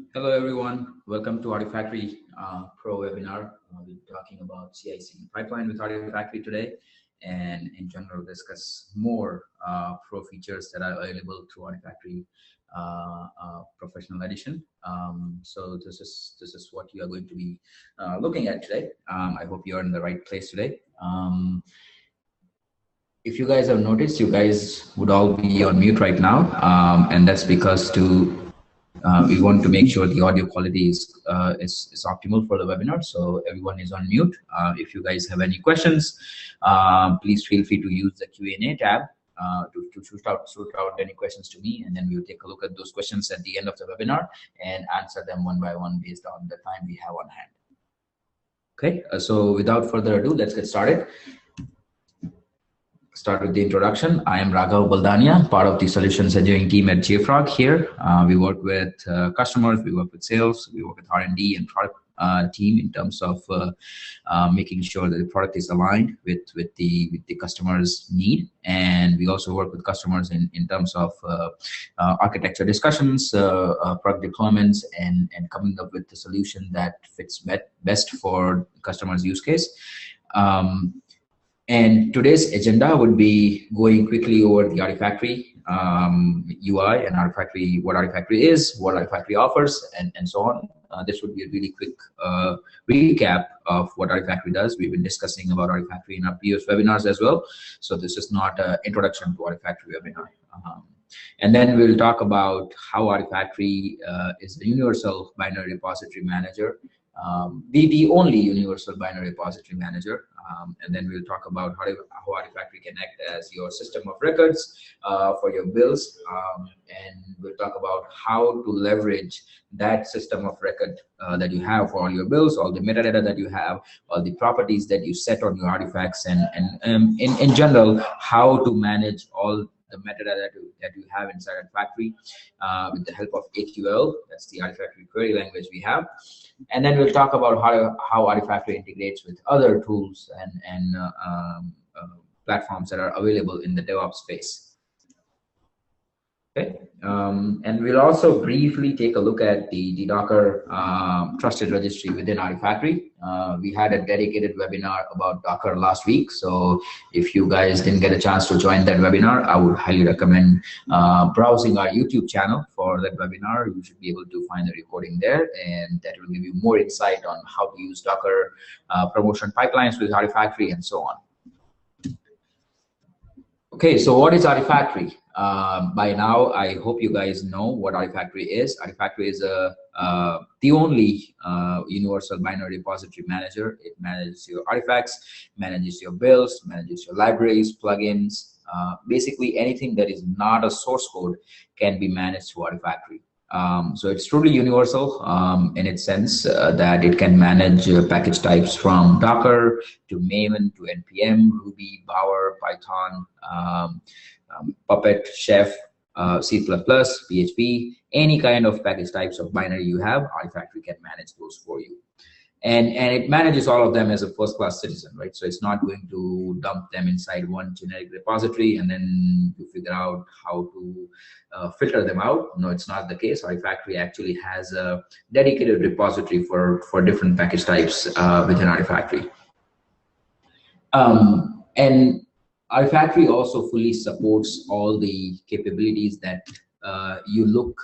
Hello everyone, welcome to Artifactory Pro webinar. We'll be talking about CI/CD pipeline with Artifactory today, and in general discuss more pro features that are available through Artifactory Professional Edition. So this is what you are going to be looking at today. I hope you are in the right place today. If you guys have noticed, you guys would all be on mute right now, and that's because we want to make sure the audio quality is optimal for the webinar, so everyone is on mute. If you guys have any questions, please feel free to use the Q&A tab to shoot out any questions to me, and then we'll take a look at those questions at the end of the webinar and answer them one by one based on the time we have on hand. Okay, so without further ado, let's get started. Start with the introduction. I am Raghav Baldania, part of the solutions engineering team at JFrog here. We work with customers, we work with sales, we work with R&D and product team in terms of making sure that the product is aligned with the customer's need. And we also work with customers in terms of architecture discussions, product deployments, and coming up with the solution that fits best for customers' use case. And today's agenda would be going quickly over the Artifactory UI and Artifactory, what Artifactory is, what Artifactory offers, and so on. This would be a really quick recap of what Artifactory does. We've been discussing about Artifactory in our previous webinars as well. So this is not an introduction to Artifactory webinar. And then we'll talk about how Artifactory is a universal binary repository manager. The only universal binary repository manager, and then we'll talk about how Artifactory can act as your system of records for your builds, and we'll talk about how to leverage that system of record that you have for all your builds, all the metadata that you have, all the properties that you set on your artifacts, and in general, how to manage all the metadata that you have inside Artifactory with the help of AQL. That's the Artifactory query language we have. And then we'll talk about how Artifactory integrates with other tools and platforms that are available in the DevOps space. Okay, and we'll also briefly take a look at the Docker trusted registry within Artifactory. We had a dedicated webinar about Docker last week, so if you guys didn't get a chance to join that webinar, I would highly recommend browsing our YouTube channel for that webinar. You should be able to find the recording there, and that will give you more insight on how to use Docker promotion pipelines with Artifactory and so on. Okay, so what is Artifactory? By now, I hope you guys know what Artifactory is. Artifactory is the only universal binary repository manager. It manages your artifacts, manages your builds, manages your libraries, plugins. Basically, anything that is not a source code can be managed through Artifactory. So it's truly universal in its sense that it can manage package types from Docker to Maven to NPM, Ruby, Bower, Python, Puppet, Chef, C++, PHP, any kind of package types of binary you have, Artifactory can manage those for you. And it manages all of them as a first-class citizen, right? So it's not going to dump them inside one generic repository and then you figure out how to filter them out. No, it's not the case. Artifactory actually has a dedicated repository for different package types within Artifactory. And Artifactory also fully supports all the capabilities that you look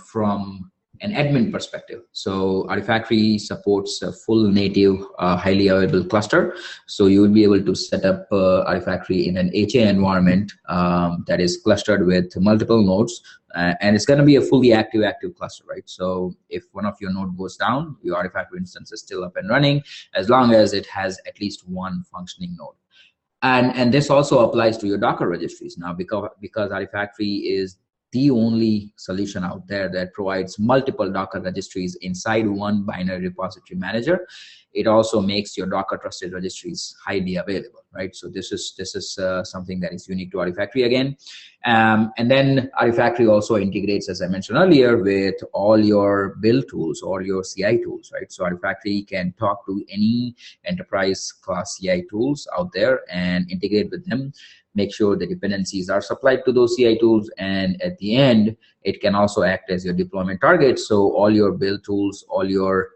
from an admin perspective. So Artifactory supports a full native, highly available cluster. So you will be able to set up Artifactory in an HA environment that is clustered with multiple nodes. And it's going to be a fully active cluster, right? So if one of your node goes down, your Artifactory instance is still up and running as long as it has at least one functioning node. And this also applies to your Docker registries. Now, because Artifactory is the only solution out there that provides multiple Docker registries inside one binary repository manager, it also makes your Docker trusted registries highly available, right? So this is something that is unique to Artifactory again. And then Artifactory also integrates, as I mentioned earlier, with all your build tools, all your CI tools, right? So Artifactory can talk to any enterprise class CI tools out there and integrate with them, make sure the dependencies are supplied to those CI tools, and at the end, it can also act as your deployment target. So all your build tools, all your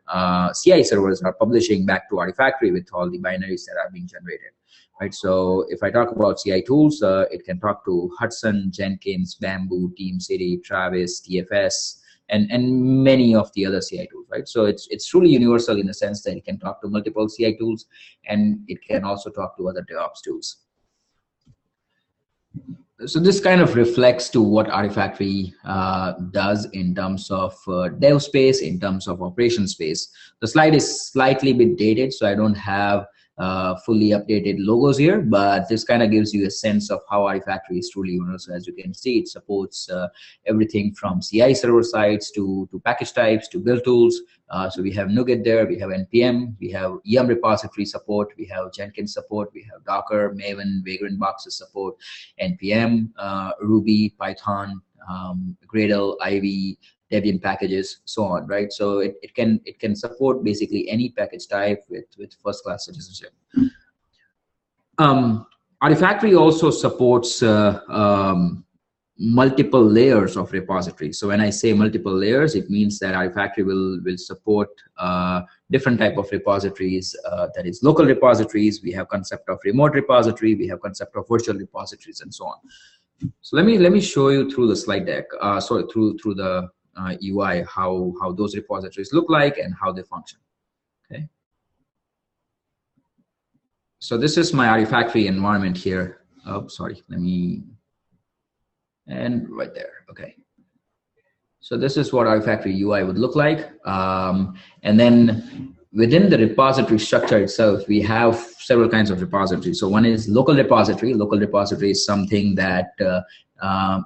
CI servers are publishing back to Artifactory with all the binaries that are being generated. Right, so if I talk about CI tools, it can talk to Hudson, Jenkins, Bamboo, TeamCity, Travis, TFS, and many of the other CI tools, right? So it's truly universal in the sense that it can talk to multiple CI tools, and it can also talk to other DevOps tools. So this kind of reflects to what Artifactory does in terms of dev space, in terms of operation space. The slide is slightly bit dated, so I don't have fully updated logos here, but this kind of gives you a sense of how Artifactory is truly universal. As you can see, it supports everything from CI server sites to package types to build tools. So we have NuGet there, we have NPM, we have yum repository support, we have Jenkins support, we have Docker, Maven, Vagrant Boxes support, NPM, Ruby, Python, Gradle, Ivy, Debian packages, so on, right? So it can support basically any package type with first-class citizenship. Artifactory also supports multiple layers of repositories. So when I say multiple layers, it means that Artifactory will support different type of repositories. That is local repositories. We have concept of remote repository. We have concept of virtual repositories, and so on. So let me show you through the slide deck. Sorry, through the UI how those repositories look like and how they function. Okay. So this is my Artifactory environment here. Oh, sorry. And right there. Okay. So this is what Artifactory UI would look like. And then within the repository structure itself, we have several kinds of repositories. So one is local repository. Local repository is something that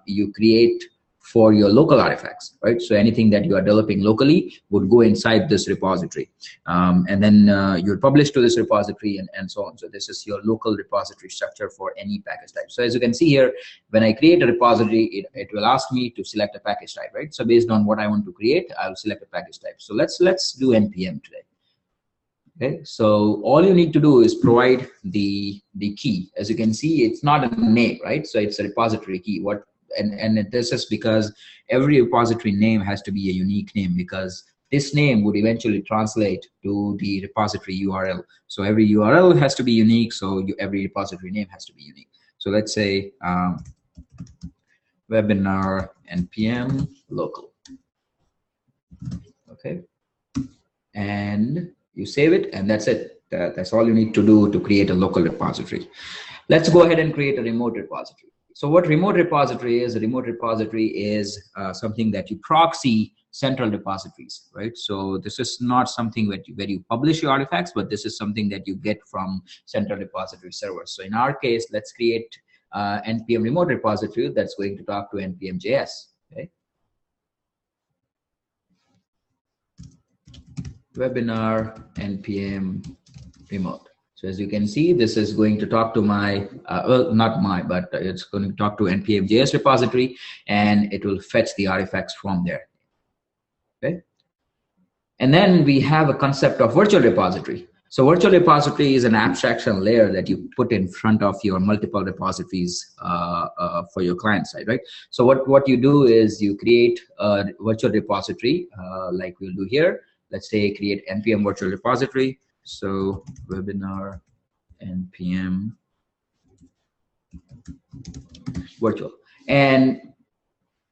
you create for your local artifacts, right? So anything that you are developing locally would go inside this repository. And then you'll publish to this repository and so on. So this is your local repository structure for any package type. So as you can see here, when I create a repository, it will ask me to select a package type, right? So based on what I want to create, I'll select a package type. So let's do NPM today. Okay, so all you need to do is provide the key. As you can see, it's not a name, right? So it's a repository key. And this is because every repository name has to be a unique name, because this name would eventually translate to the repository URL. So every URL has to be unique. So every repository name has to be unique. So let's say webinar npm local. Okay, and you save it, and that's it. That's all you need to do to create a local repository. Let's go ahead and create a remote repository. So what remote repository is? A remote repository is something that you proxy central repositories, right? So this is not something where you publish your artifacts, but this is something that you get from central repository servers. So in our case, let's create npm remote repository that's going to talk to npm.js. Okay. Webinar npm remote. So as you can see, this is going to talk to my, well, not my, but it's going to talk to npm.js repository, and it will fetch the artifacts from there. Okay. And then we have a concept of virtual repository. So virtual repository is an abstraction layer that you put in front of your multiple repositories for your client side, right? So what you do is you create a virtual repository like we'll do here. Let's say create npm virtual repository. So webinar npm virtual. And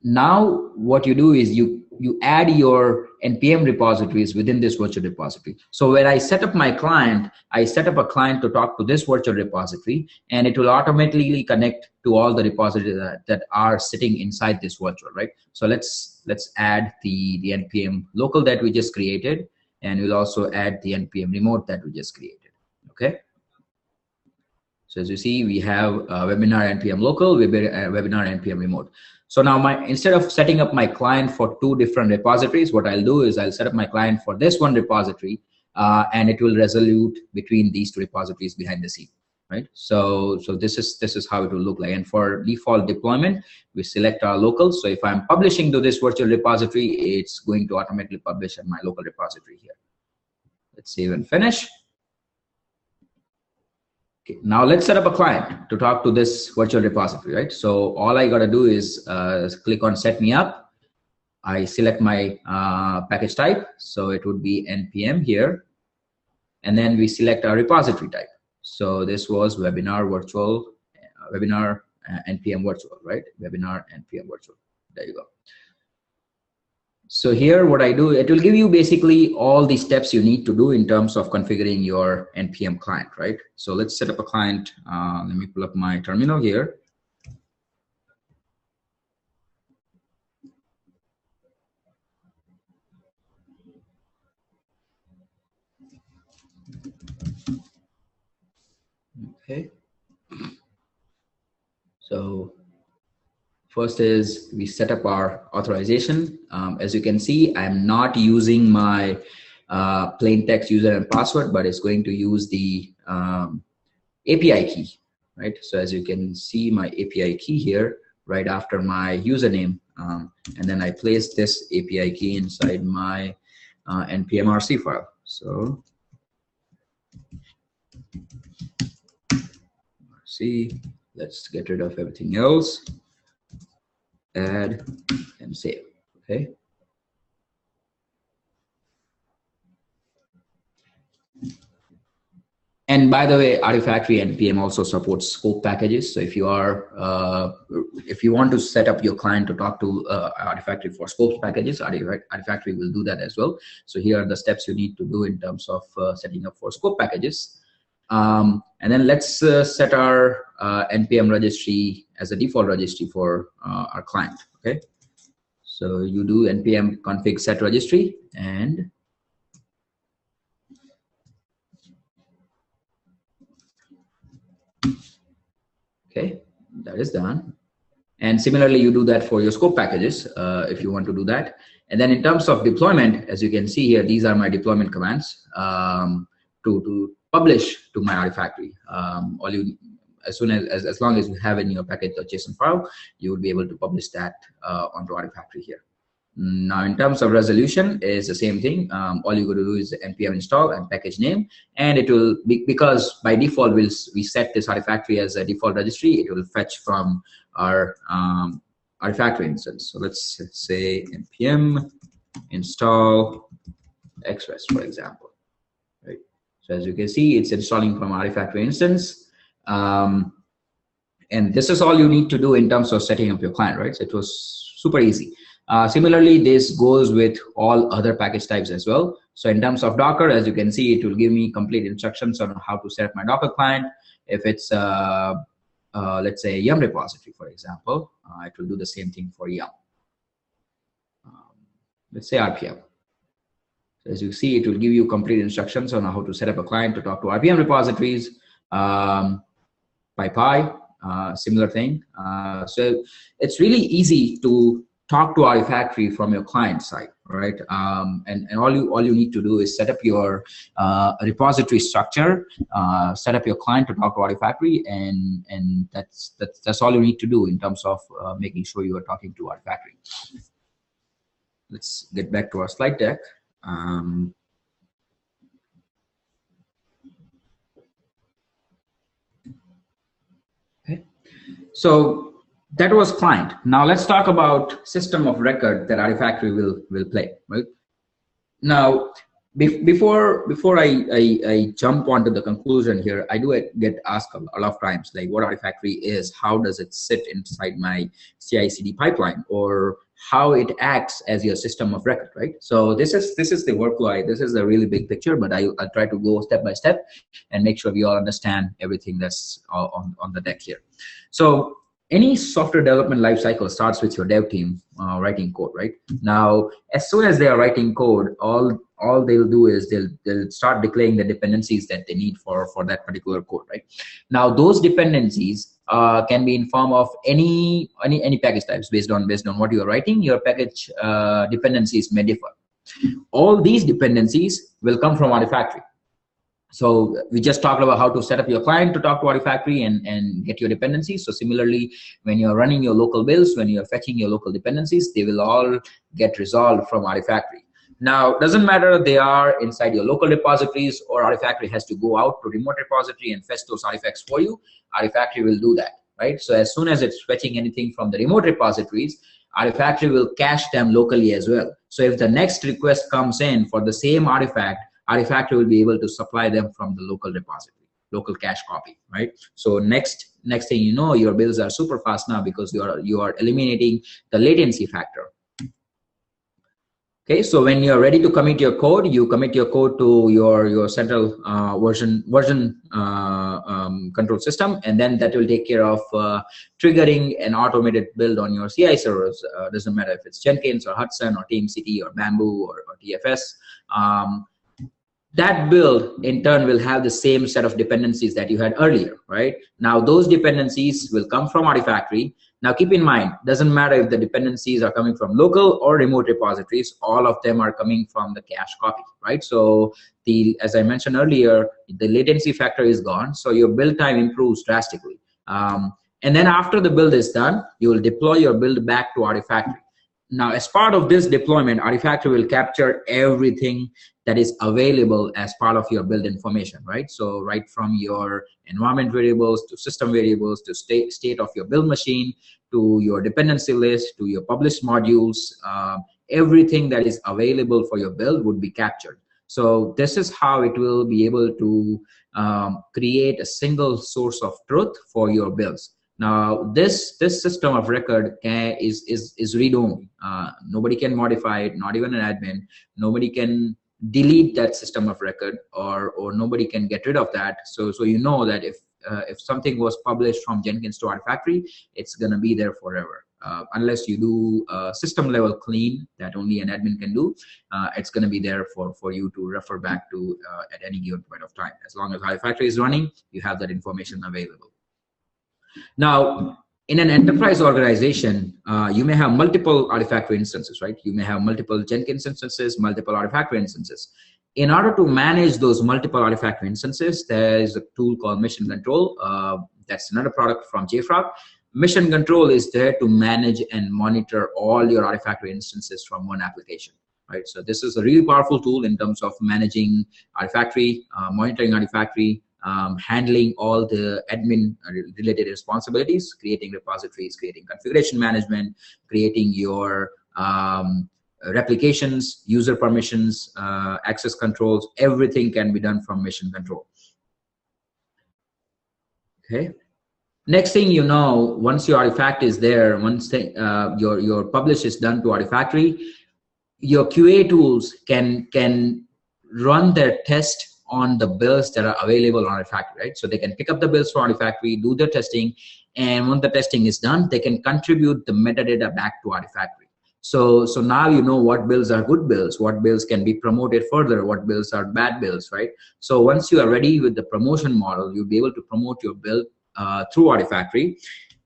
now what you do is you add your npm repositories within this virtual repository. So when I set up my client, I set up a client to talk to this virtual repository, and it will automatically connect to all the repositories that are sitting inside this virtual, right? So let's add the npm local that we just created, and we'll also add the npm remote that we just created. Okay. So as you see, we have webinar npm local, webinar npm remote. So now instead of setting up my client for two different repositories, what I'll do is I'll set up my client for this one repository, and it will resolute between these two repositories behind the scene, right? So this is how it will look like. And for default deployment, we select our local. So if I'm publishing to this virtual repository, it's going to automatically publish at my local repository here. Let's save and finish. Okay, now let's set up a client to talk to this virtual repository, right? So all I got to do is click on set me up, I select my package type, so it would be npm here, and then we select our repository type. So this was webinar virtual, webinar npm virtual, right? Webinar npm virtual. There you go. So here what I do, it will give you basically all the steps you need to do in terms of configuring your npm client, right? So let's set up a client. Let me pull up my terminal here. Okay. So first is we set up our authorization. As you can see, I'm not using my plain text user and password, but it's going to use the API key, right? So as you can see, my API key here right after my username, and then I place this API key inside my npm-rc file. So rc, let's get rid of everything else, add and save. Okay. And by the way, Artifactory npm also supports scope packages. So if you want to set up your client to talk to Artifactory for scopes packages, Artifactory will do that as well. So here are the steps you need to do in terms of setting up for scope packages. And then let's set our npm registry as a default registry for our client. Okay. So you do npm config set registry, and okay, that is done. And similarly, you do that for your scope packages if you want to do that. And then in terms of deployment, as you can see here, these are my deployment commands to publish to my Artifactory. As long as you have in your package.json file, you will be able to publish that onto Artifactory here. Now, in terms of resolution, is the same thing. All you got to do is npm install and package name, and it will be, because by default we set this Artifactory as a default registry. It will fetch from our Artifactory instance. So let's say npm install xrest, for example. Right. So as you can see, it's installing from Artifactory instance, and this is all you need to do in terms of setting up your client. Right. So it was super easy. Similarly, this goes with all other package types as well. So in terms of Docker, as you can see, it will give me complete instructions on how to set up my Docker client. If it's, let's say, Yum repository, for example, it will do the same thing for Yum. Let's say RPM. So as you see, it will give you complete instructions on how to set up a client to talk to RPM repositories. PyPy, similar thing. So it's really easy to talk to Artifactory from your client side, right? And all you need to do is set up your repository structure, set up your client to talk to Artifactory, and that's all you need to do in terms of making sure you are talking to Artifactory. Let's get back to our slide deck. Okay, so that was client. Now let's talk about system of record that Artifactory will play. Right now, before I jump onto the conclusion here, I do get asked a lot of times, like, what Artifactory is, how does it sit inside my CI/CD pipeline, or how it acts as your system of record, right? So this is the workflow. This is a really big picture, but I'll try to go step by step and make sure we all understand everything that's on the deck here. So any software development lifecycle starts with your dev team writing code, right? Now, as soon as they are writing code, all they'll do is they'll start declaring the dependencies that they need for that particular code, right? Now, those dependencies can be in form of any package types based on what you are writing. Your package dependencies may differ. All these dependencies will come from Artifactory. So we just talked about how to set up your client to talk to Artifactory and get your dependencies. So similarly, when you're running your local builds, when you're fetching your local dependencies, they will all get resolved from Artifactory. Now, doesn't matter they are inside your local repositories or Artifactory has to go out to remote repository and fetch those artifacts for you. Artifactory will do that, right? So as soon as it's fetching anything from the remote repositories, Artifactory will cache them locally as well. So if the next request comes in for the same artifact, Artifactory will be able to supply them from the local repository, local cache copy, right? So next thing you know, your builds are super fast now because you are eliminating the latency factor. Okay, so when you're ready to commit your code, you commit your code to your central version control system, and then that will take care of triggering an automated build on your CI servers. Doesn't matter if it's Jenkins or Hudson or TeamCity or Bamboo or TFS. That build in turn will have the same set of dependencies that you had earlier, right? Now those dependencies will come from Artifactory. Now keep in mind, doesn't matter if the dependencies are coming from local or remote repositories, all of them are coming from the cache copy, right? So as I mentioned earlier, the latency factor is gone, so your build time improves drastically. And then after the build is done, you will deploy your build back to Artifactory. Now, as part of this deployment, Artifactory will capture everything that is available as part of your build information, right? So right from your environment variables to system variables to state of your build machine to your dependency list to your published modules, everything that is available for your build would be captured. So this is how it will be able to create a single source of truth for your builds. Now, this system of record is read-only. Nobody can modify it, not even an admin. Nobody can delete that system of record, or nobody can get rid of that. So you know that if something was published from Jenkins to Artifactory, it's gonna be there forever. Unless you do a system level clean that only an admin can do, it's gonna be there for you to refer back to at any given point of time. As long as Artifactory is running, you have that information available. Now, in an enterprise organization, you may have multiple Artifactory instances, right? You may have multiple Jenkins instances, multiple Artifactory instances. In order to manage those multiple Artifactory instances, there is a tool called Mission Control. That's another product from JFrog. Mission Control is there to manage and monitor all your Artifactory instances from one application, right? So this is a really powerful tool in terms of managing Artifactory, monitoring Artifactory, handling all the admin related responsibilities, creating repositories, creating configuration management, creating your replications, user permissions, access controls. Everything can be done from Mission Control. Okay. Next thing you know, once your artifact is there, once your publish is done to Artifactory, your QA tools can run their test on the builds that are available on Artifactory, right? So they can pick up the builds from Artifactory, do their testing, and when the testing is done, they can contribute the metadata back to Artifactory. So now you know what builds are good builds, what builds can be promoted further, what builds are bad builds, right? So once you are ready with the promotion model, you'll be able to promote your build through Artifactory.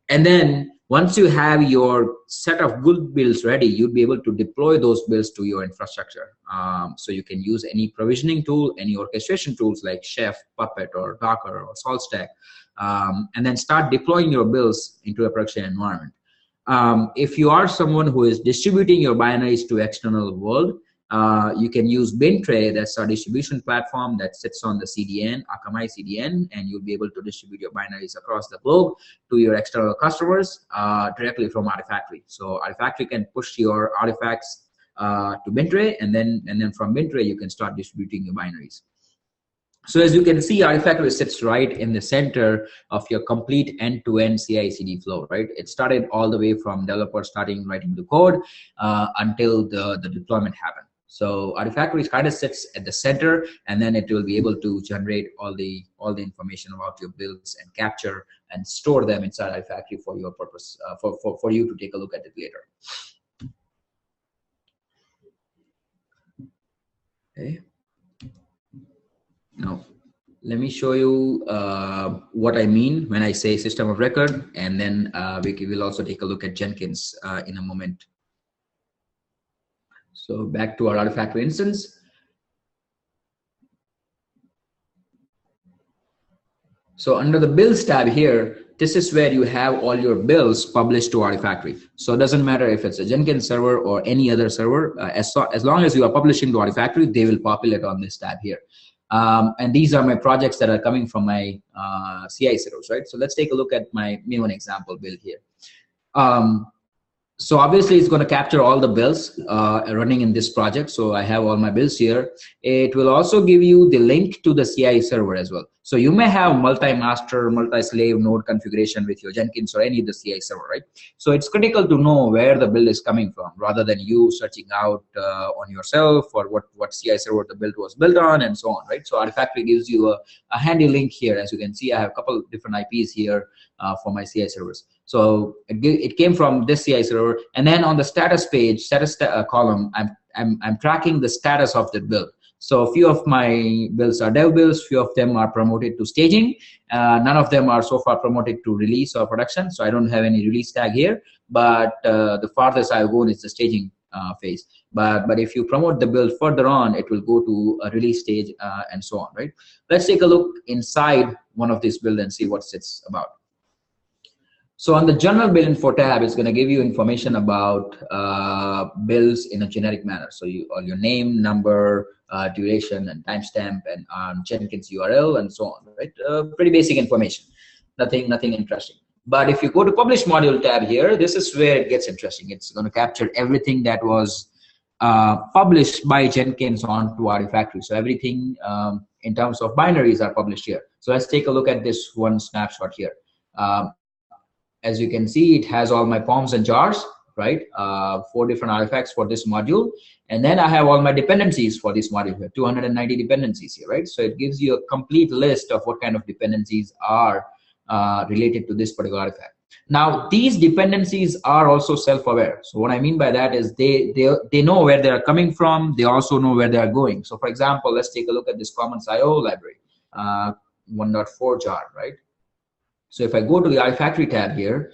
And then once you have your set of good builds ready, you'll be able to deploy those builds to your infrastructure. So you can use any provisioning tool, any orchestration tools like Chef, Puppet, or Docker, or SaltStack, and then start deploying your builds into a production environment. If you are someone who is distributing your binaries to external world, you can use Bintray. That's our distribution platform that sits on the CDN, Akamai CDN, and you'll be able to distribute your binaries across the globe to your external customers directly from Artifactory. So Artifactory can push your artifacts to Bintray, and then from Bintray you can start distributing your binaries. So as you can see, Artifactory sits right in the center of your complete end-to-end CI/CD flow, right? It started all the way from developers starting writing the code until the deployment happened. So Artifactory kind of sits at the center, and then it will be able to generate all the information about your builds and capture and store them inside Artifactory for your purpose, for you to take a look at it later. Okay. Now, let me show you what I mean when I say system of record, and then we will also take a look at Jenkins in a moment. So back to our Artifactory instance. So under the builds tab here, this is where you have all your builds published to Artifactory. So it doesn't matter if it's a Jenkins server or any other server, as long as you are publishing to Artifactory, they will populate on this tab here. And these are my projects that are coming from my CI servers, right? So let's take a look at my main example build here. So obviously it's going to capture all the builds running in this project. So I have all my builds here. It will also give you the link to the CI server as well. So you may have multi-master, multi-slave node configuration with your Jenkins or any of the CI server, right? So it's critical to know where the build is coming from rather than you searching out on yourself or what CI server the build was built on and so on, right? So Artifactory gives you a handy link here. As you can see, I have a couple of different IPs here for my CI servers. So it came from this CI server, and then on the status page, status column, I'm tracking the status of the build. So a few of my builds are dev builds, few of them are promoted to staging. None of them are so far promoted to release or production. So I don't have any release tag here, but the farthest I've gone is the staging phase. But if you promote the build further on, it will go to a release stage and so on, right? Let's take a look inside one of these builds and see what it's about. So on the general build info tab, it's going to give you information about builds in a generic manner. So all your name, number, duration, and timestamp, and Jenkins URL, and so on. Right? Pretty basic information. Nothing interesting. But if you go to publish module tab here, this is where it gets interesting. It's going to capture everything that was published by Jenkins onto Artifactory. So everything in terms of binaries are published here. So let's take a look at this one snapshot here. As you can see, it has all my poms and jars, right? 4 different artifacts for this module. And then I have all my dependencies for this module here, 290 dependencies here, right? So it gives you a complete list of what kind of dependencies are related to this particular artifact. Now, these dependencies are also self-aware. So what I mean by that is they know where they are coming from. They also know where they are going. So for example, let's take a look at this commons IO library, 1.4 jar, right? So if I go to the Artifactory tab here,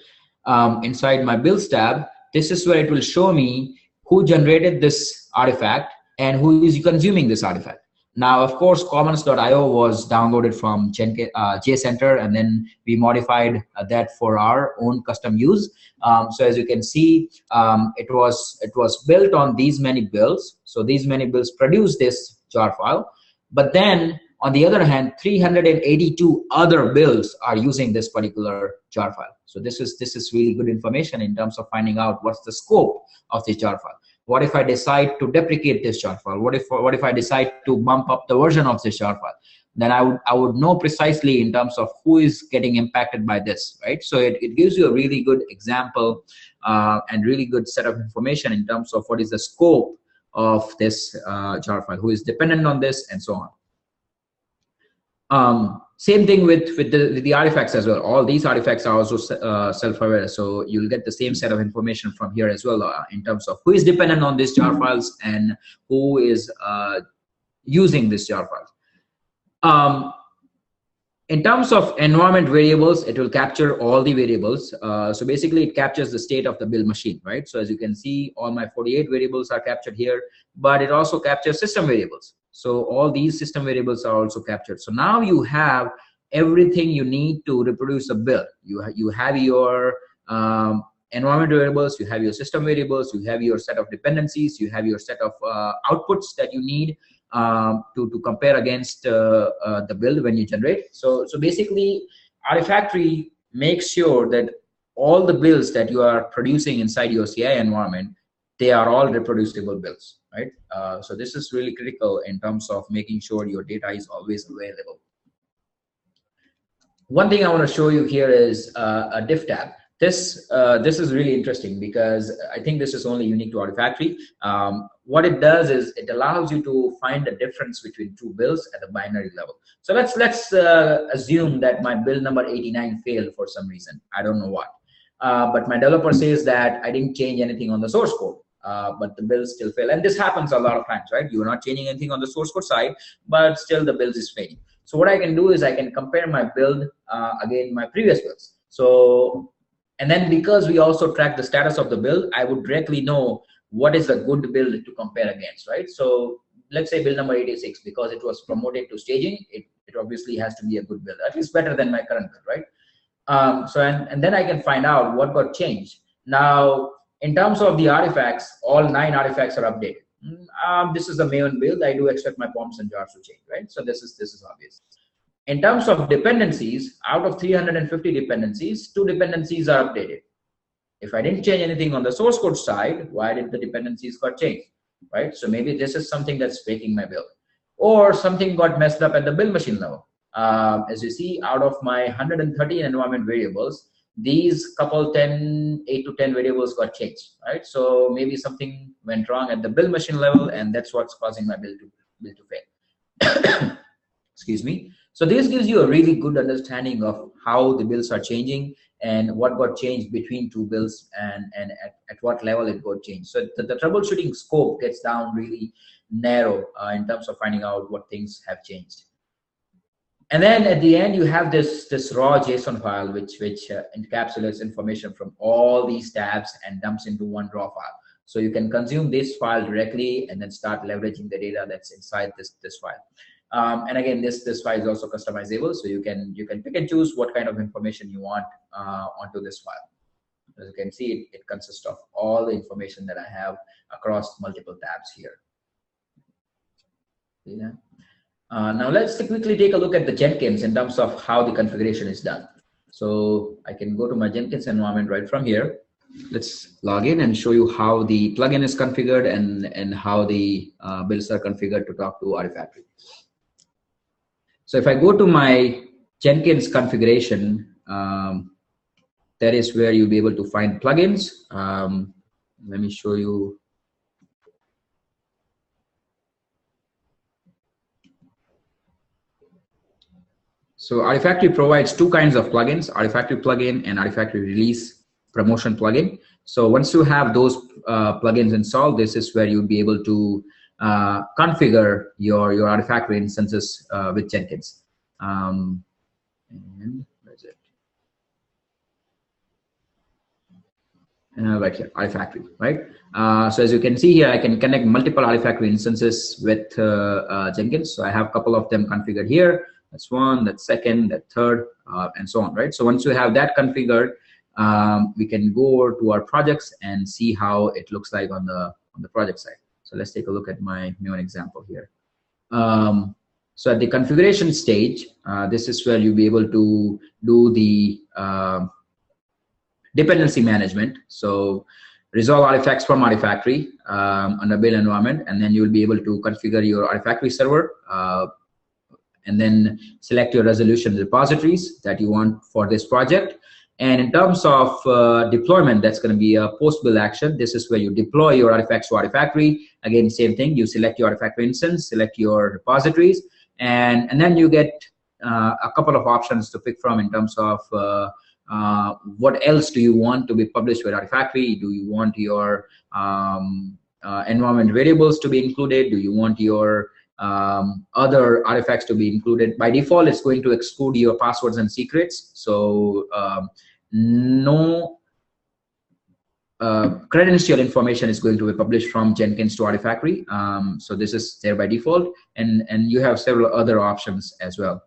inside my builds tab, this is where it will show me who generated this artifact and who is consuming this artifact. Now, of course, commons.io was downloaded from JCenter, and then we modified that for our own custom use. So as you can see, it was built on these many builds. So these many builds produce this jar file, but then on the other hand, 382 other builds are using this particular jar file. So this is really good information in terms of finding out what's the scope of this jar file. What if I decide to deprecate this jar file? What if I decide to bump up the version of this jar file? Then I would know precisely in terms of who is getting impacted by this, right? So it gives you a really good example and really good set of information in terms of what is the scope of this jar file, who is dependent on this, and so on. Same thing with the artifacts as well. All these artifacts are also self-aware, so you'll get the same set of information from here as well in terms of who is dependent on these jar files and who is using this jar files. In terms of environment variables, it will capture all the variables. So basically, it captures the state of the build machine, right? So as you can see, all my 48 variables are captured here, but it also captures system variables. So all these system variables are also captured. So now you have everything you need to reproduce a build. You have your environment variables, you have your system variables, you have your set of dependencies, you have your set of outputs that you need to compare against the build when you generate. So basically, Artifactory makes sure that all the builds that you are producing inside your CI environment, they are all reproducible builds, right? So this is really critical in terms of making sure your data is always available. One thing I want to show you here is a diff tab. This is really interesting because I think this is only unique to Artifactory. What it does is it allows you to find the difference between two builds at the binary level. So let's assume that my build number 89 failed for some reason. I don't know what. But my developer says that I didn't change anything on the source code, but the builds still fail. And this happens a lot of times, right? You're not changing anything on the source code side, but still the build is failing. So what I can do is I can compare my build against my previous builds. So, and then because we also track the status of the build, I would directly know what is a good build to compare against, right? So let's say build number 86, because it was promoted to staging, it obviously has to be a good build, at least better than my current build, right? And then I can find out what got changed. Now, in terms of the artifacts, all 9 artifacts are updated. This is the main build. I do expect my poms and jars to change, right? So this is obvious. In terms of dependencies, out of 350 dependencies, 2 dependencies are updated. If I didn't change anything on the source code side, why did the dependencies got changed, right? So maybe this is something that's breaking my build, or something got messed up at the build machine level. As you see, out of my 113 environment variables, these couple 8 to 10 variables got changed, right? So maybe something went wrong at the build machine level, and that's what's causing my build to fail. Excuse me. So this gives you a really good understanding of how the builds are changing and what got changed between two builds, and at what level it got changed. So the troubleshooting scope gets down really narrow in terms of finding out what things have changed. And then at the end, you have this raw JSON file, which encapsulates information from all these tabs and dumps into one raw file. So you can consume this file directly and then start leveraging the data that's inside this file. And again, this file is also customizable, so you can pick and choose what kind of information you want onto this file. As you can see, it consists of all the information that I have across multiple tabs here. Yeah. Now let's quickly take a look at the Jenkins in terms of how the configuration is done. So I can go to my Jenkins environment right from here. Let's log in and show you how the plugin is configured and how the builds are configured to talk to Artifactory. So if I go to my Jenkins configuration, that is where you'll be able to find plugins. Let me show you. So Artifactory provides two kinds of plugins, Artifactory plugin and Artifactory release promotion plugin. So once you have those plugins installed, this is where you'll be able to configure your Artifactory instances with Jenkins. And where's it? Right here, Artifactory, right? So as you can see here, I can connect multiple Artifactory instances with Jenkins. So I have a couple of them configured here. That's one, that's second, that third, and so on, right? So once you have that configured, we can go over to our projects and see how it looks like on the project side. So let's take a look at my new example here. So at the configuration stage, this is where you'll be able to do the dependency management. So resolve artifacts from Artifactory on the build environment, and then you'll be able to configure your Artifactory server, and then select your resolution repositories that you want for this project. And in terms of deployment, that's going to be a post-build action. This is where you deploy your artifacts to Artifactory. Again, same thing. You select your Artifactory instance, select your repositories, and then you get a couple of options to pick from in terms of what else do you want to be published with Artifactory? Do you want your environment variables to be included? Do you want your other artifacts to be included? By default, it's going to exclude your passwords and secrets. So no credential information is going to be published from Jenkins to Artifactory. So this is there by default, and you have several other options as well.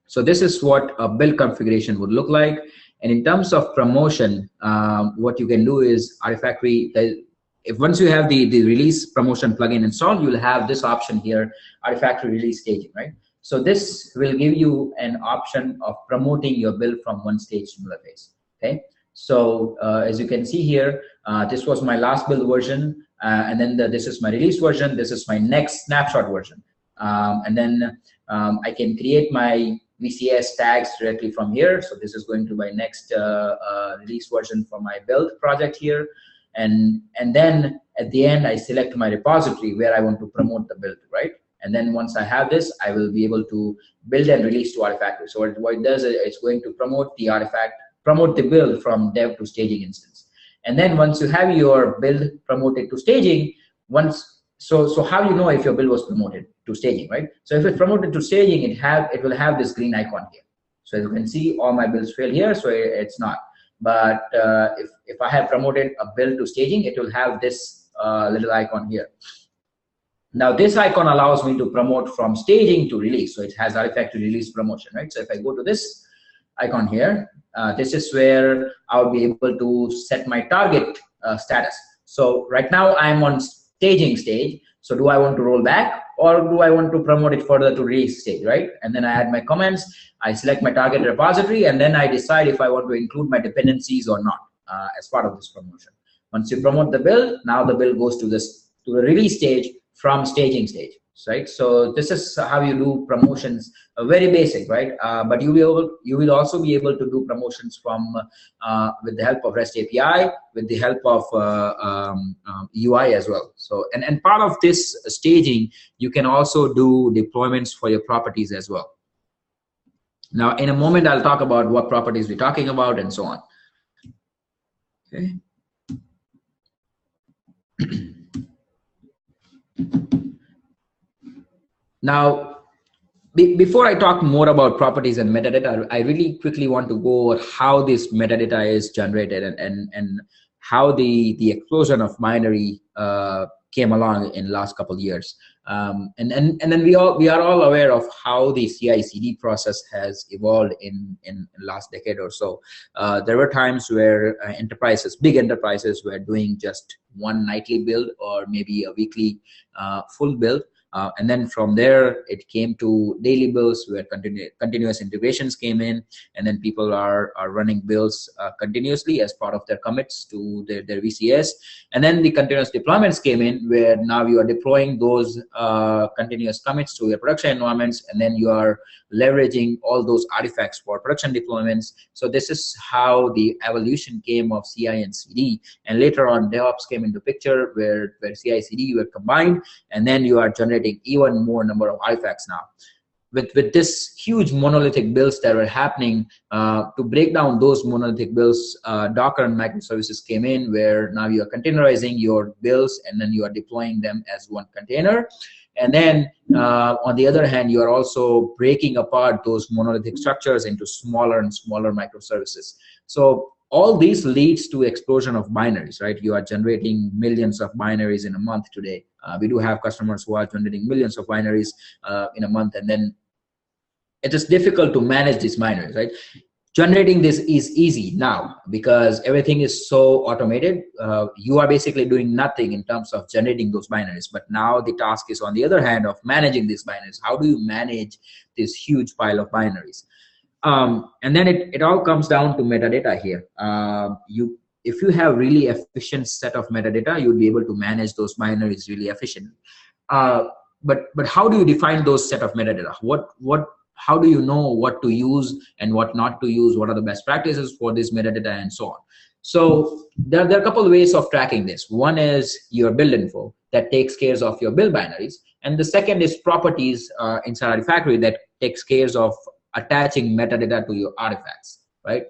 So this is what a build configuration would look like. And in terms of promotion, what you can do is Artifactory, if once you have the release promotion plugin installed, you'll have this option here, Artifactory release staging, right? So this will give you an option of promoting your build from one stage to another phase, okay? So as you can see here, this was my last build version, and then this is my release version, this is my next snapshot version. And then I can create my VCS tags directly from here. So this is going to my next release version for my build project here. And then at the end, I select my repository where I want to promote the build, right? And then once I have this, I will be able to build and release to Artifactory. So what it does is it's going to promote the artifact, promote the build from dev to staging instance. And then once you have your build promoted to staging, so how you know if your build was promoted to staging, right? So if it's promoted to staging, it will have this green icon here. So as you can see, all my builds fail here, so it's not. But if I have promoted a build to staging, it will have this little icon here. Now this icon allows me to promote from staging to release. So it has Artifactory release promotion, right? So if I go to this icon here, this is where I'll be able to set my target status. So right now I'm on staging stage. So do I want to roll back, or do I want to promote it further to release stage, right? And then I add my comments, I select my target repository, and then I decide if I want to include my dependencies or not. as part of this promotion. Once you promote the build, now the build goes to the release stage from staging stage, right? So this is how you do promotions, very basic, right? But you will also be able to do promotions from with the help of REST API, with the help of UI as well. So and part of this staging, you can also do deployments for your properties as well. Now, in a moment, I'll talk about what properties we're talking about and so on. Okay. Now, before I talk more about properties and metadata, I really quickly want to go over how this metadata is generated and how the explosion of binary came along in the last couple of years. And then we are all aware of how the CI/CD process has evolved in the last decade or so. There were times where big enterprises were doing just one nightly build or maybe a weekly full build. And then from there, it came to daily builds where continuous integrations came in, and then people are running builds continuously as part of their commits to their VCS. And then the continuous deployments came in, where now you are deploying those continuous commits to your production environments, and then you are leveraging all those artifacts for production deployments. So this is how the evolution came of CI and CD. And later on, DevOps came into picture, where CI/CD were combined, and then you are generating even more number of artifacts now. With this huge monolithic builds that were happening, to break down those monolithic builds, Docker and microservices came in, where now you are containerizing your builds and then you are deploying them as one container. And then on the other hand, you are also breaking apart those monolithic structures into smaller and smaller microservices. So all these leads to explosion of binaries, right? You are generating millions of binaries in a month today. We do have customers who are generating millions of binaries in a month, and then it is difficult to manage these binaries, right? Generating this is easy now because everything is so automated. You are basically doing nothing in terms of generating those binaries, but now the task is on the other hand of managing these binaries. How do you manage this huge pile of binaries? And then it all comes down to metadata here. If you have really efficient set of metadata, you'll be able to manage those binaries really efficiently. But how do you define those set of metadata? How do you know what to use and what not to use? What are the best practices for this metadata and so on? So there are a couple of ways of tracking this. One is your build info that takes care of your build binaries. And the second is properties inside Artifactory that takes care of attaching metadata to your artifacts, right?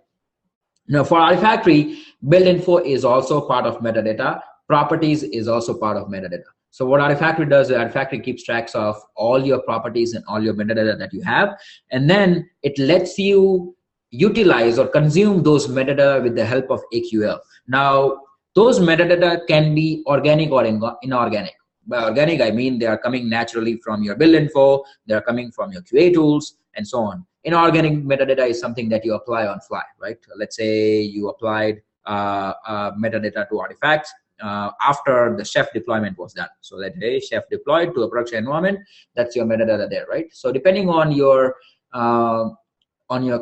Now for Artifactory, build info is also part of metadata. Properties is also part of metadata. So what Artifactory does is Artifactory keeps tracks of all your properties and all your metadata that you have. And then it lets you utilize or consume those metadata with the help of AQL. Now, those metadata can be organic or inorganic. By organic, I mean they are coming naturally from your build info, they are coming from your QA tools, and so on. Inorganic metadata is something that you apply on fly, right? Let's say you applied metadata to artifacts after the chef deployment was done. So that hey, chef deployed to a production environment, that's your metadata there, right? So depending on your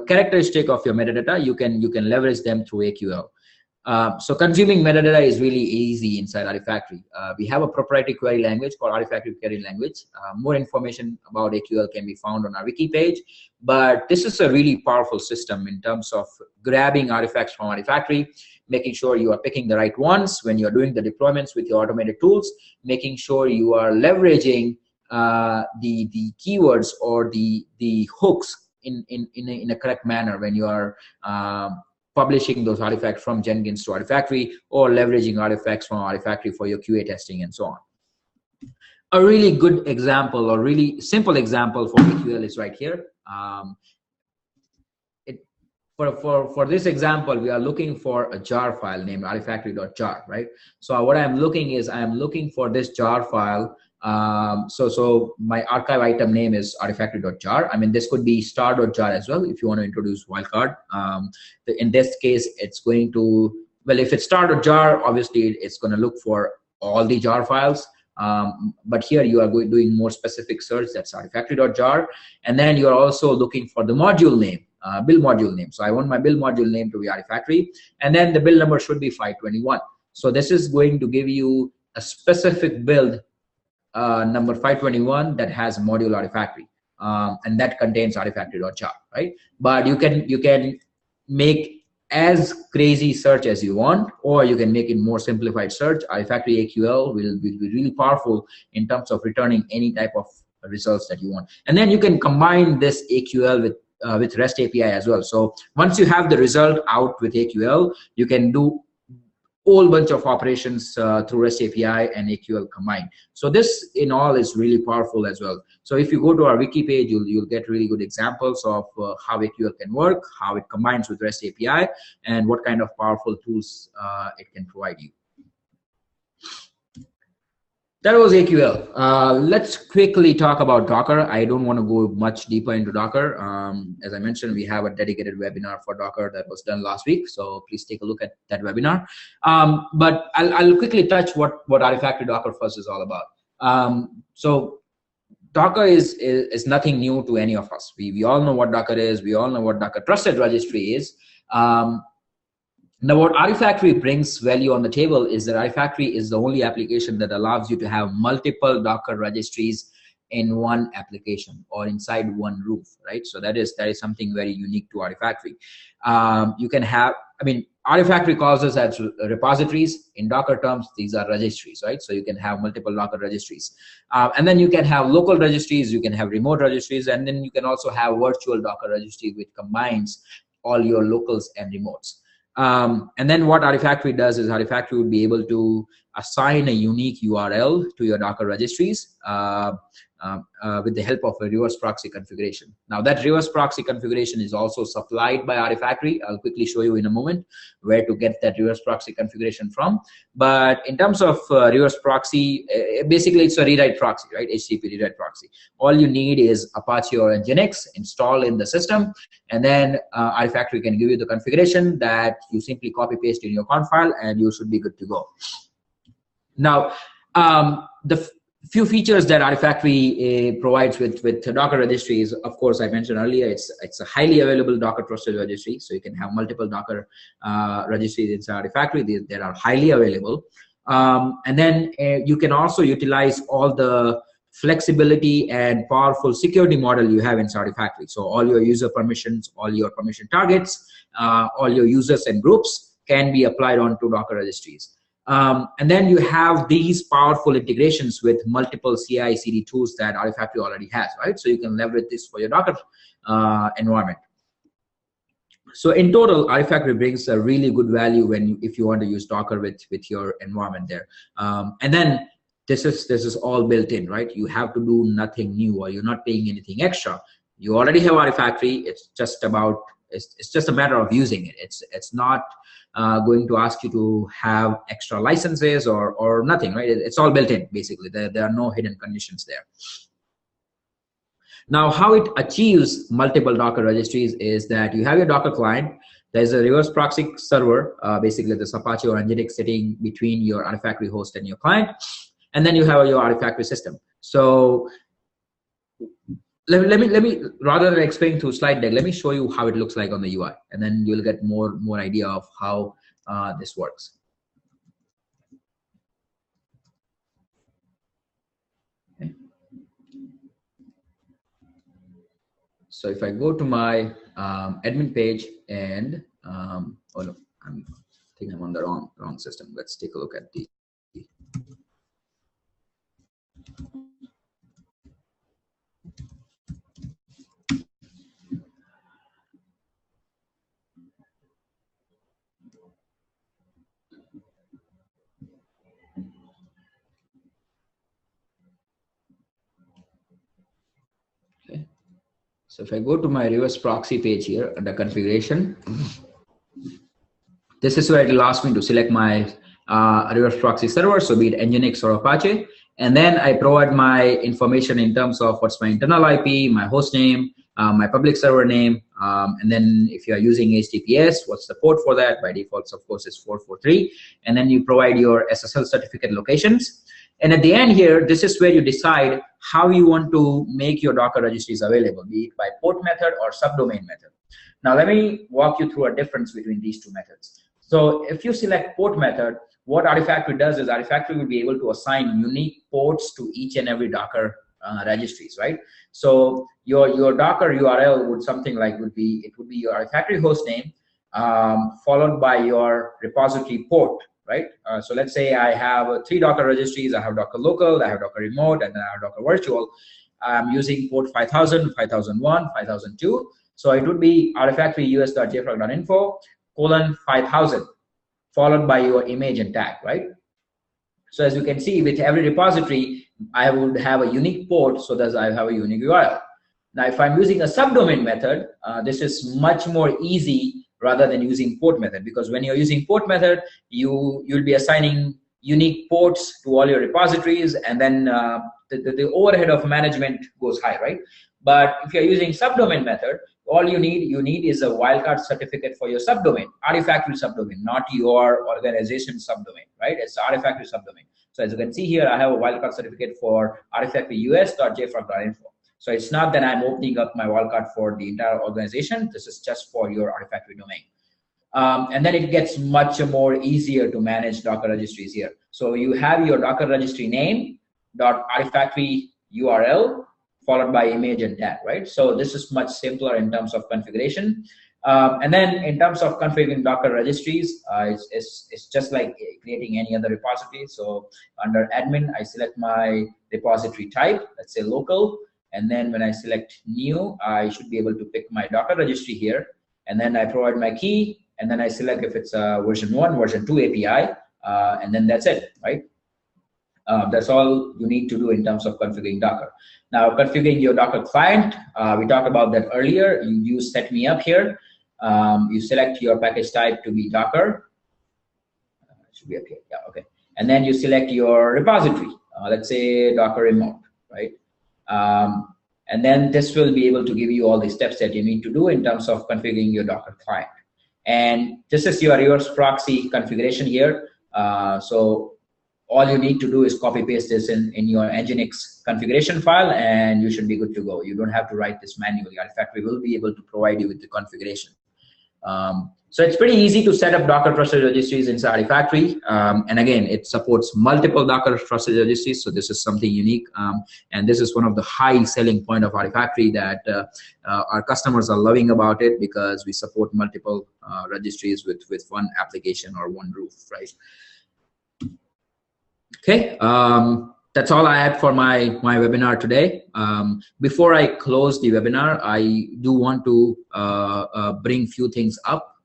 characteristic of your metadata, you can leverage them through AQL. So consuming metadata is really easy inside Artifactory. We have a proprietary query language called Artifactory Query Language. More information about AQL can be found on our wiki page, but this is a really powerful system in terms of grabbing artifacts from Artifactory, making sure you are picking the right ones when you're doing the deployments with your automated tools, making sure you are leveraging the keywords or the hooks in a correct manner when you are publishing those artifacts from Jenkins to Artifactory, or leveraging artifacts from Artifactory for your QA testing and so on. A really good example or really simple example for AQL is right here. For this example, we are looking for a jar file named artifactory.jar, right? So what I'm looking for this jar file. So my archive item name is artifactory.jar. I mean, this could be star.jar as well if you want to introduce wildcard. In this case, it's going to, well, if it's star.jar, obviously it's going to look for all the jar files. But here you are doing more specific search, that's artifactory.jar. And then you're also looking for the module name. build module name. So I want my build module name to be Artifactory, and then the build number should be 521. So this is going to give you a specific build number 521 that has module Artifactory, and that contains artifactory.jar, right? But you can make as crazy search as you want, or you can make it more simplified search. Artifactory AQL will be really powerful in terms of returning any type of results that you want. And then you can combine this AQL with REST API as well. So once you have the result out with AQL, you can do whole bunch of operations through REST API and AQL combined. So this in all is really powerful as well. So if you go to our wiki page, you'll get really good examples of how AQL can work, how it combines with REST API, and what kind of powerful tools it can provide you. That was AQL. Let's quickly talk about Docker. I don't want to go much deeper into Docker. As I mentioned, we have a dedicated webinar for Docker that was done last week, so please take a look at that webinar. But I'll quickly touch what Artifactory Docker first is all about. So Docker is nothing new to any of us. We all know what Docker is. We all know what Docker Trusted Registry is. Now, what Artifactory brings value on the table is that Artifactory is the only application that allows you to have multiple Docker registries in one application or inside one roof, right? So that is something very unique to Artifactory. You can have, Artifactory calls us as repositories. In Docker terms, these are registries, right? So you can have multiple Docker registries. And then you can have local registries, you can have remote registries, and then you can also have virtual Docker registry, which combines all your locals and remotes. And then what Artifactory does is Artifactory would be able to assign a unique URL to your Docker registries with the help of a reverse proxy configuration. Now that reverse proxy configuration is also supplied by Artifactory. I'll quickly show you in a moment where to get that reverse proxy configuration from. But in terms of reverse proxy, basically it's a rewrite proxy, right? HTTP rewrite proxy. All you need is Apache or Nginx installed in the system, and then Artifactory can give you the configuration that you simply copy paste in your conf file, and you should be good to go. Now, the few features that Artifactory provides with Docker registries, of course, I mentioned earlier, it's a highly available Docker Trusted Registry, so you can have multiple Docker registries inside Artifactory. They are highly available. And then you can also utilize all the flexibility and powerful security model you have inside Artifactory. So all your user permissions, all your permission targets, all your users and groups can be applied onto Docker registries. And then you have these powerful integrations with multiple CI/CD tools that Artifactory already has, right? So you can leverage this for your Docker environment. So in total, Artifactory brings a really good value if you want to use Docker with your environment there. And then this is all built in, right? You have to do nothing new, or you're not paying anything extra. You already have Artifactory. It's just a matter of using it. It's not going to ask you to have extra licenses or nothing, right? It's all built in, basically. There are no hidden conditions there. Now, how it achieves multiple Docker registries is that you have your Docker client. There's a reverse proxy server, basically the Apache or Nginx sitting between your Artifactory host and your client. And then you have your Artifactory system. So let me rather than explain through slide deck, let me show you how it looks like on the UI, and then you'll get more idea of how this works. Okay. So if I go to my admin page and oh no, I think I'm on the wrong system. Let's take a look at the. So if I go to my reverse proxy page here under configuration, this is where it will ask me to select my reverse proxy server, so be it Nginx or Apache. And then I provide my information in terms of what's my internal IP, my host name, my public server name, and then if you are using HTTPS, what's the port for that? By default, of course, is 443. And then you provide your SSL certificate locations. And at the end here, this is where you decide how you want to make your Docker registries available, be it by port method or subdomain method. Now let me walk you through a difference between these two methods. So if you select port method, what Artifactory does is Artifactory will be able to assign unique ports to each and every Docker registries, right? So your Docker URL would something like would be your Artifactory host name, followed by your repository port, right? So let's say I have 3 Docker registries. I have Docker local, I have Docker remote, and then I have Docker virtual. I'm using port 5000, 5001, 5002. So it would be Artifactory us.jfrog.info :5000, followed by your image and tag, right? So as you can see, with every repository, I would have a unique port, so that I have a unique URL. Now, if I'm using a subdomain method, this is much more easy rather than using port method, because when you're using port method, you'll be assigning unique ports to all your repositories, and then the overhead of management goes high, right? But if you're using subdomain method, all you need is a wildcard certificate for your subdomain, Artifactory subdomain, not your organization subdomain, right? It's Artifactory subdomain. So as you can see here, I have a wildcard certificate for Artifactory us.jfrog.info. So it's not that I'm opening up my wildcard for the entire organization. This is just for your Artifactory domain. And then it gets much more easier to manage Docker registries here. So you have your Docker registry name .artifactory URL followed by image and tag, right? So this is much simpler in terms of configuration. And then in terms of configuring Docker registries, it's just like creating any other repository. So under admin, I select my repository type, let's say local. And then when I select new, I should be able to pick my Docker registry here. And then I provide my key. And then I select if it's a version 1, version 2 API. And then that's it, right? That's all you need to do in terms of configuring Docker. Now, configuring your Docker client, we talked about that earlier. You use set me up here. You select your package type to be Docker. It should be up here. Yeah, okay. And then you select your repository. Let's say Docker remote, right? And then this will be able to give you all the steps that you need to do in terms of configuring your Docker client. And this is your reverse proxy configuration here. So all you need to do is copy paste this in your Nginx configuration file, and you should be good to go. You don't have to write this manually. Artifactory will be able to provide you with the configuration. So it's pretty easy to set up Docker trusted registries inside Artifactory. And again, it supports multiple Docker trusted registries. So this is something unique. And this is one of the high selling point of Artifactory that our customers are loving about it, because we support multiple registries with one application or one roof, right? Okay, that's all I had for my webinar today. Before I close the webinar, I do want to bring few things up.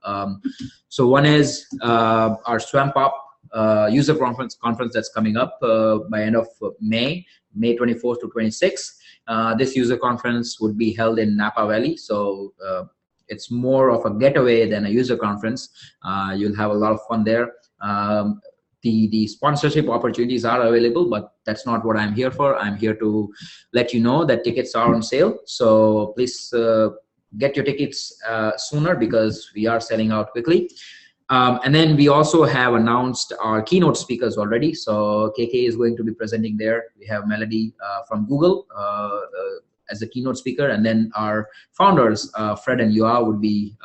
So one is our Swamp Up user conference that's coming up by end of May 24th to 26th. This user conference would be held in Napa Valley. So it's more of a getaway than a user conference. You'll have a lot of fun there. The sponsorship opportunities are available, but that's not what I'm here for. I'm here to let you know that tickets are on sale. So please get your tickets sooner, because we are selling out quickly. And then we also have announced our keynote speakers already. So KK is going to be presenting there. We have Melody from Google as a keynote speaker. And then our founders, Fred and Yoa, would be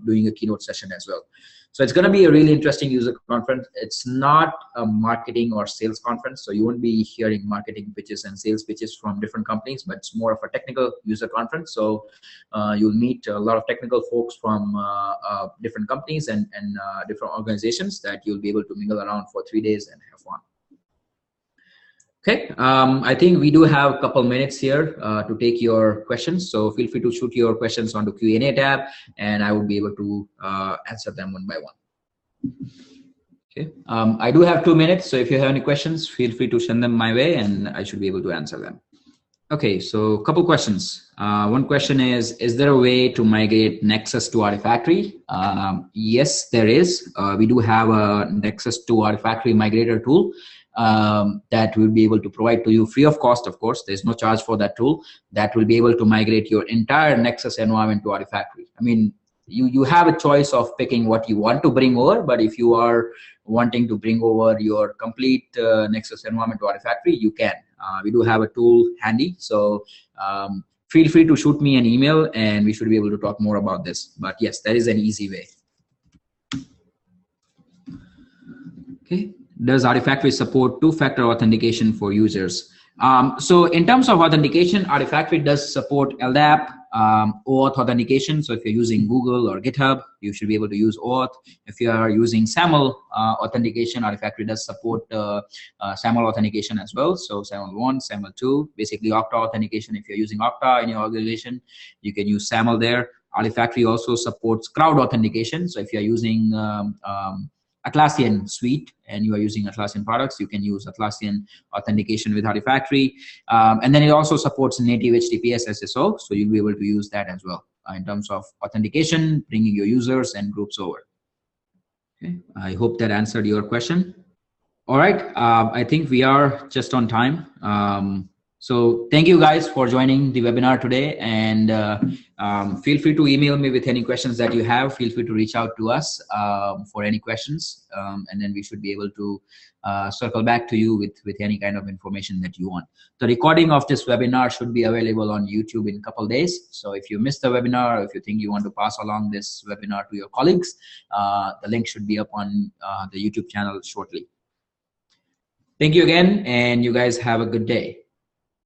doing a keynote session as well. So it's going to be a really interesting user conference. It's not a marketing or sales conference, so you won't be hearing marketing pitches and sales pitches from different companies, but it's more of a technical user conference. So you'll meet a lot of technical folks from different companies and different organizations that you'll be able to mingle around for 3 days and have fun. Okay, I think we do have a couple minutes here to take your questions. So feel free to shoot your questions on the Q&A tab, and I will be able to answer them one by one. Okay, I do have 2 minutes. So if you have any questions, feel free to send them my way, and I should be able to answer them. Okay, so a couple questions. One question is there a way to migrate Nexus to Artifactory? Yes, there is. We do have a Nexus to Artifactory migrator tool that will be able to provide to you free of cost. Of course, there's no charge for that tool. That will be able to migrate your entire Nexus environment to Artifactory. I mean, you have a choice of picking what you want to bring over, but if you are wanting to bring over your complete Nexus environment to Artifactory, you can. We do have a tool handy. So feel free to shoot me an email and we should be able to talk more about this. But yes, that is an easy way. Okay. Does Artifactory support two-factor authentication for users? So in terms of authentication, Artifactory does support LDAP, OAuth authentication. So if you're using Google or GitHub, you should be able to use OAuth. If you are using SAML authentication, Artifactory does support SAML authentication as well. So SAML 1, SAML 2, basically Okta authentication. If you're using Okta in your organization, you can use SAML there. Artifactory also supports crowd authentication. So if you're using Atlassian suite and you are using Atlassian products, you can use Atlassian authentication with Artifactory. And then it also supports native HTTPS SSO, so you'll be able to use that as well in terms of authentication, bringing your users and groups over. Okay. I hope that answered your question. All right, I think we are just on time. So thank you guys for joining the webinar today, and feel free to email me with any questions that you have. Feel free to reach out to us for any questions, and then we should be able to circle back to you with any kind of information that you want. The recording of this webinar should be available on YouTube in a couple days. So if you missed the webinar, or if you think you want to pass along this webinar to your colleagues, the link should be up on the YouTube channel shortly. Thank you again, and you guys have a good day.